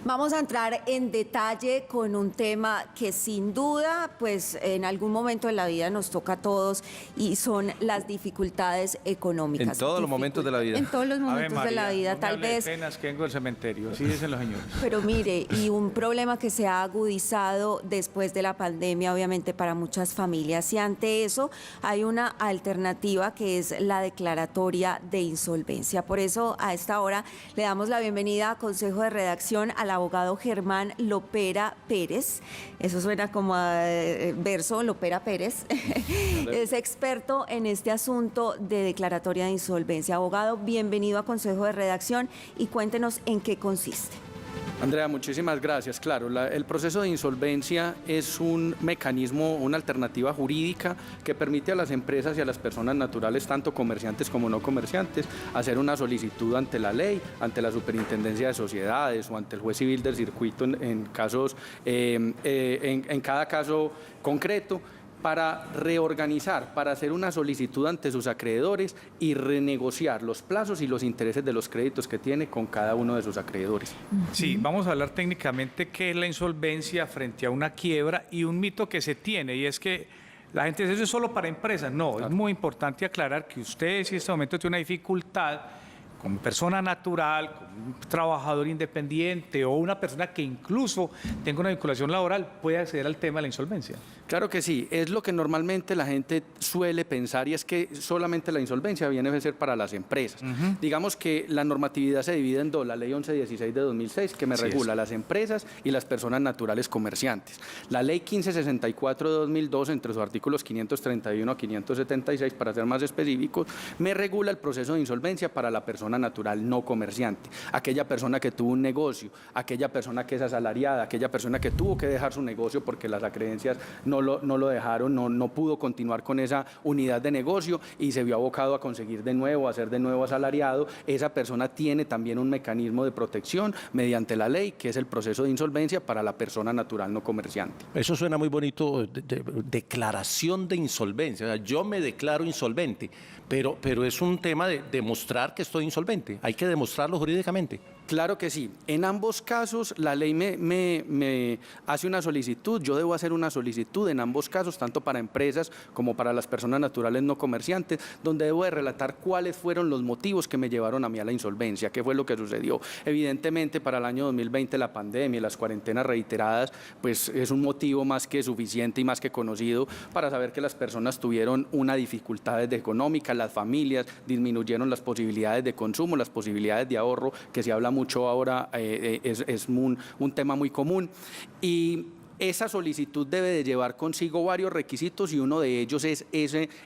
Vamos a entrar en detalle con un tema que sin duda, pues en algún momento de la vida nos toca a todos y son las dificultades económicas. En todos los momentos de la vida. En todos los momentos Ave María, de la vida, no me tal hable de vez. penas que vengo del cementerio, así dicen los señores. Pero mire, y un problema que se ha agudizado después de la pandemia, obviamente, para muchas familias. Y ante eso hay una alternativa que es la declaratoria de insolvencia. Por eso, a esta hora, le damos la bienvenida a Consejo de Redacción al abogado Germán Lopera Pérez. Eso suena como a verso, Lopera Pérez. Es experto en este asunto de declaratoria de insolvencia. Abogado, bienvenido a Consejo de Redacción y cuéntenos en qué consiste. Andrea, muchísimas gracias. Claro, el proceso de insolvencia es un mecanismo, una alternativa jurídica que permite a las empresas y a las personas naturales, tanto comerciantes como no comerciantes, hacer una solicitud ante la ley, ante la Superintendencia de Sociedades o ante el juez civil del circuito en cada caso concreto, para reorganizar, para hacer una solicitud ante sus acreedores y renegociar los plazos y los intereses de los créditos que tiene con cada uno de sus acreedores. Sí, vamos a hablar técnicamente qué es la insolvencia frente a una quiebra y un mito que se tiene, y es que la gente dice eso es solo para empresas. No, claro. Es muy importante aclarar que usted, si en este momento tiene una dificultad como persona natural, como un trabajador independiente o una persona que incluso tenga una vinculación laboral, puede acceder al tema de la insolvencia. Claro que sí, es lo que normalmente la gente suele pensar, y es que solamente la insolvencia viene a ser para las empresas. Digamos que la normatividad se divide en dos: la ley 1116 de 2006, que me regula las empresas y las personas naturales comerciantes. La ley 1564 de 2002, entre sus artículos 531 a 576, para ser más específicos, me regula el proceso de insolvencia para la persona natural no comerciante, aquella persona que tuvo un negocio, aquella persona que es asalariada, aquella persona que tuvo que dejar su negocio porque las acreencias no lo dejaron, no pudo continuar con esa unidad de negocio y se vio abocado a conseguir de nuevo, a ser de nuevo asalariado. Esa persona tiene también un mecanismo de protección mediante la ley, que es el proceso de insolvencia para la persona natural no comerciante. Eso suena muy bonito, declaración de insolvencia. O sea, yo me declaro insolvente, pero es un tema de demostrar que estoy insolvente. Hay que demostrarlo jurídicamente. Claro que sí. En ambos casos, la ley me hace una solicitud. Yo debo hacer una solicitud en ambos casos, tanto para empresas como para las personas naturales no comerciantes, donde debo de relatar cuáles fueron los motivos que me llevaron a mí a la insolvencia, qué fue lo que sucedió. Evidentemente, para el año 2020, la pandemia y las cuarentenas reiteradas, pues es un motivo más que suficiente y más que conocido para saber que las personas tuvieron una dificultad económica, las familias disminuyeron las posibilidades de consumo, las posibilidades de ahorro, que se habla mucho ahora, es un tema muy común. Y esa solicitud debe de llevar consigo varios requisitos, y uno de ellos es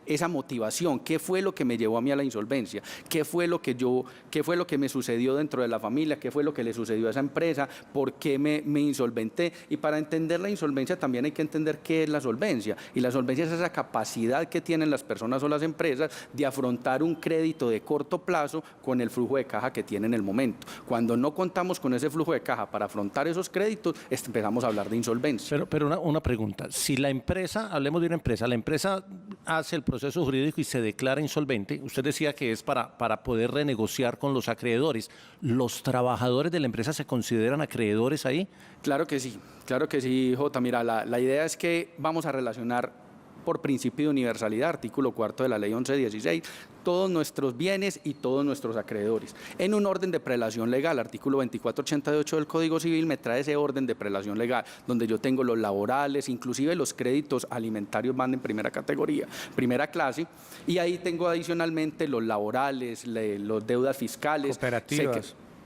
esa motivación. ¿Qué fue lo que me llevó a mí a la insolvencia? ¿Qué fue lo que me sucedió dentro de la familia? ¿Qué fue lo que le sucedió a esa empresa? ¿Por qué me insolventé? Y para entender la insolvencia también hay que entender qué es la solvencia. Y la solvencia es esa capacidad que tienen las personas o las empresas de afrontar un crédito de corto plazo con el flujo de caja que tienen en el momento. Cuando no contamos con ese flujo de caja para afrontar esos créditos, empezamos a hablar de insolvencia. Pero una pregunta, si la empresa, hablemos de una empresa, la empresa hace el proceso jurídico y se declara insolvente, usted decía que es para poder renegociar con los acreedores. ¿Los trabajadores de la empresa se consideran acreedores ahí? Claro que sí, Jota. Mira, la idea es que vamos a relacionar por principio de universalidad, artículo 4 de la ley 1116, todos nuestros bienes y todos nuestros acreedores, en un orden de prelación legal. Artículo 2488 del Código Civil me trae ese orden de prelación legal, donde yo tengo los laborales, inclusive los créditos alimentarios van en primera categoría, primera clase, y ahí tengo adicionalmente los laborales, los deudas fiscales,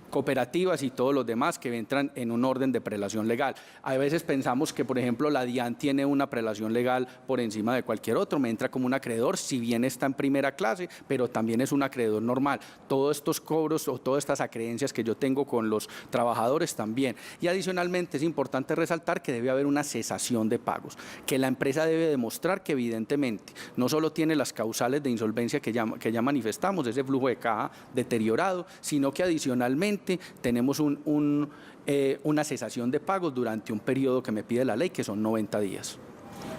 cooperativas y todos los demás que entran en un orden de prelación legal. A veces pensamos que, por ejemplo, la DIAN tiene una prelación legal por encima de cualquier otro, me entra como un acreedor, si bien está en primera clase, pero también es un acreedor normal. Todos estos cobros o todas estas acreencias que yo tengo con los trabajadores también. Y adicionalmente es importante resaltar que debe haber una cesación de pagos, que la empresa debe demostrar que evidentemente no solo tiene las causales de insolvencia que ya manifestamos, ese flujo de caja deteriorado, sino que adicionalmente tenemos una cesación de pagos durante un periodo que me pide la ley, que son 90 días.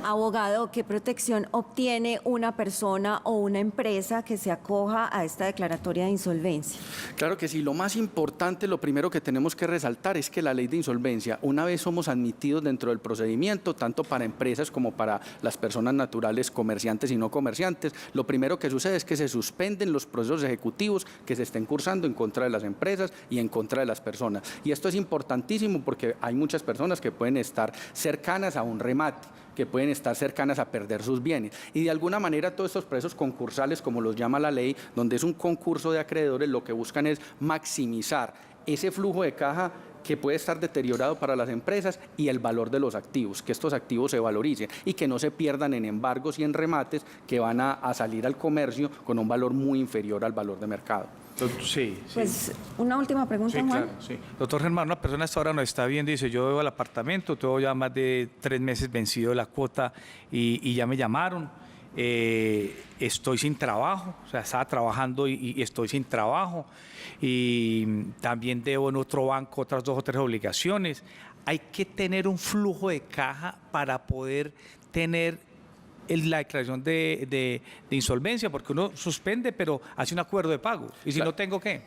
Abogado, ¿qué protección obtiene una persona o una empresa que se acoja a esta declaratoria de insolvencia? Claro que sí, lo más importante, lo primero que tenemos que resaltar es que la ley de insolvencia, una vez somos admitidos dentro del procedimiento, tanto para empresas como para las personas naturales, comerciantes y no comerciantes, lo primero que sucede es que se suspenden los procesos ejecutivos que se estén cursando en contra de las empresas y en contra de las personas. Y esto es importantísimo porque hay muchas personas que pueden estar cercanas a un remate, que pueden estar cercanas a perder sus bienes. Y de alguna manera todos estos procesos concursales, como los llama la ley, donde es un concurso de acreedores, lo que buscan es maximizar ese flujo de caja que puede estar deteriorado para las empresas y el valor de los activos, que estos activos se valoricen y que no se pierdan en embargos y en remates que van a salir al comercio con un valor muy inferior al valor de mercado. Sí, sí. Pues una última pregunta, Sí, Juan. claro, sí. Doctor Germán, una persona hasta ahora nos está viendo y dice, yo debo al apartamento, tengo ya más de 3 meses vencido la cuota y ya me llamaron, estoy sin trabajo, o sea, estaba trabajando y estoy sin trabajo y también debo en otro banco otras 2 o 3 obligaciones. Hay que tener un flujo de caja para poder tener la declaración de insolvencia, porque uno suspende, pero hace un acuerdo de pago. ¿Y si no tengo qué?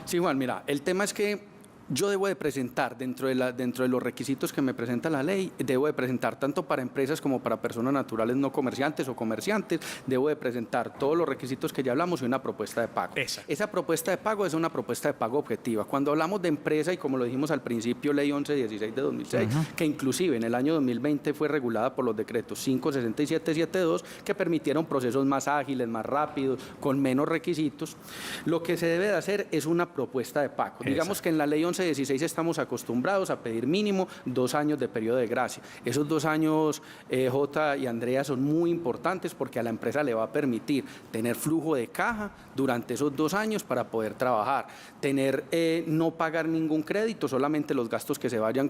Sí, Juan, mira, el tema es que yo debo de presentar, dentro de los requisitos que me presenta la ley, debo de presentar tanto para empresas como para personas naturales no comerciantes o comerciantes, debo de presentar todos los requisitos que ya hablamos y una propuesta de pago. Esa propuesta de pago es una propuesta de pago objetiva. Cuando hablamos de empresa, y como lo dijimos al principio, Ley 1116 de 2006, que inclusive en el año 2020 fue regulada por los decretos 567 y 72, que permitieron procesos más ágiles, más rápidos, con menos requisitos, lo que se debe de hacer es una propuesta de pago. Digamos que en la Ley 1116 estamos acostumbrados a pedir mínimo 2 años de periodo de gracia. Esos 2 años, Jota y Andrea, son muy importantes porque a la empresa le va a permitir tener flujo de caja durante esos 2 años para poder trabajar, no pagar ningún crédito, solamente los gastos que se vayan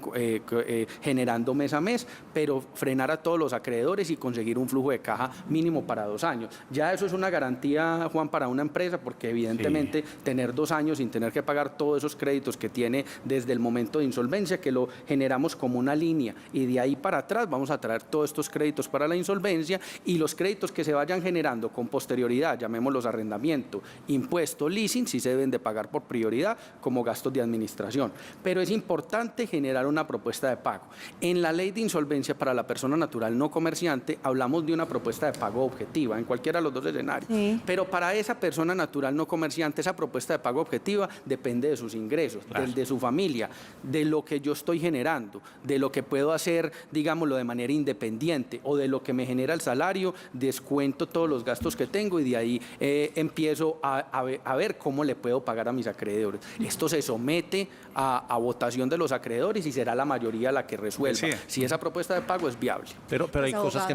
generando mes a mes, pero frenar a todos los acreedores y conseguir un flujo de caja mínimo para 2 años. Ya eso es una garantía, Juan, para una empresa, porque evidentemente tener 2 años sin tener que pagar todos esos créditos que tiene desde el momento de insolvencia, que lo generamos como una línea, y de ahí para atrás vamos a traer todos estos créditos para la insolvencia, y los créditos que se vayan generando con posterioridad, llamémoslos arrendamiento, impuesto, leasing, sí se deben de pagar por prioridad como gastos de administración. Pero es importante generar una propuesta de pago. En la ley de insolvencia para la persona natural no comerciante hablamos de una propuesta de pago objetiva en cualquiera de los 2 escenarios. Sí. Pero para esa persona natural no comerciante, esa propuesta de pago objetiva depende de sus ingresos, de su familia, de lo que yo estoy generando, de lo que puedo hacer, digámoslo, de manera independiente, o de lo que me genera el salario, descuento todos los gastos que tengo y de ahí empiezo a ver cómo le puedo pagar a mis acreedores. Esto se somete a votación de los acreedores y será la mayoría la que resuelva si esa propuesta de pago es viable. Pero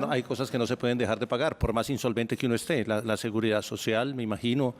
hay cosas que no se pueden dejar de pagar, por más insolvente que uno esté. La seguridad social, me imagino,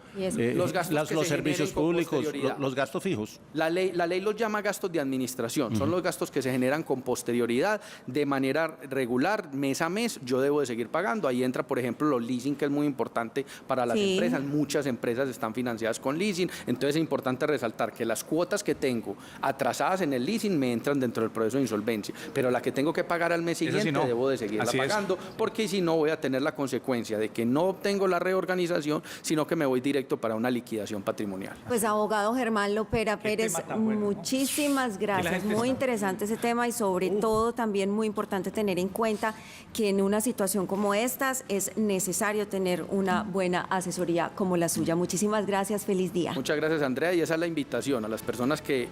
los servicios públicos, los gastos fijos. La ley los llama gastos de administración, son los gastos que se generan con posterioridad, de manera regular, mes a mes, yo debo de seguir pagando. Ahí entra, por ejemplo, los leasing, que es muy importante para las empresas. Muchas empresas están financiadas con leasing, entonces es importante resaltar que las cuotas que tengo atrasadas en el leasing me entran dentro del proceso de insolvencia, pero la que tengo que pagar al mes siguiente debo de seguirla pagando, porque si no voy a tener la consecuencia de que no obtengo la reorganización, sino que me voy directo para una liquidación patrimonial. Pues abogado Germán Lopera Pérez, muchísimas gracias. Muy interesante ese tema y sobre todo también muy importante tener en cuenta que en una situación como estas es necesario tener una buena asesoría como la suya. Muchísimas gracias, feliz día. Muchas gracias, Andrea, y esa es la invitación a las personas que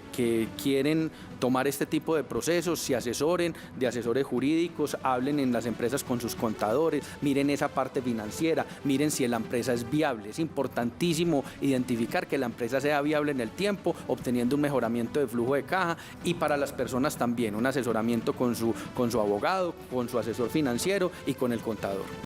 quieren tomar este tipo de procesos, se asesoren de asesores jurídicos, hablen en las empresas con sus contadores, miren esa parte financiera, miren si la empresa es viable. Es importantísimo identificar que la empresa sea viable en el tiempo, obteniendo un mejoramiento de flujo de caja, y para las personas también un asesoramiento con su abogado, con su asesor financiero y con el contador.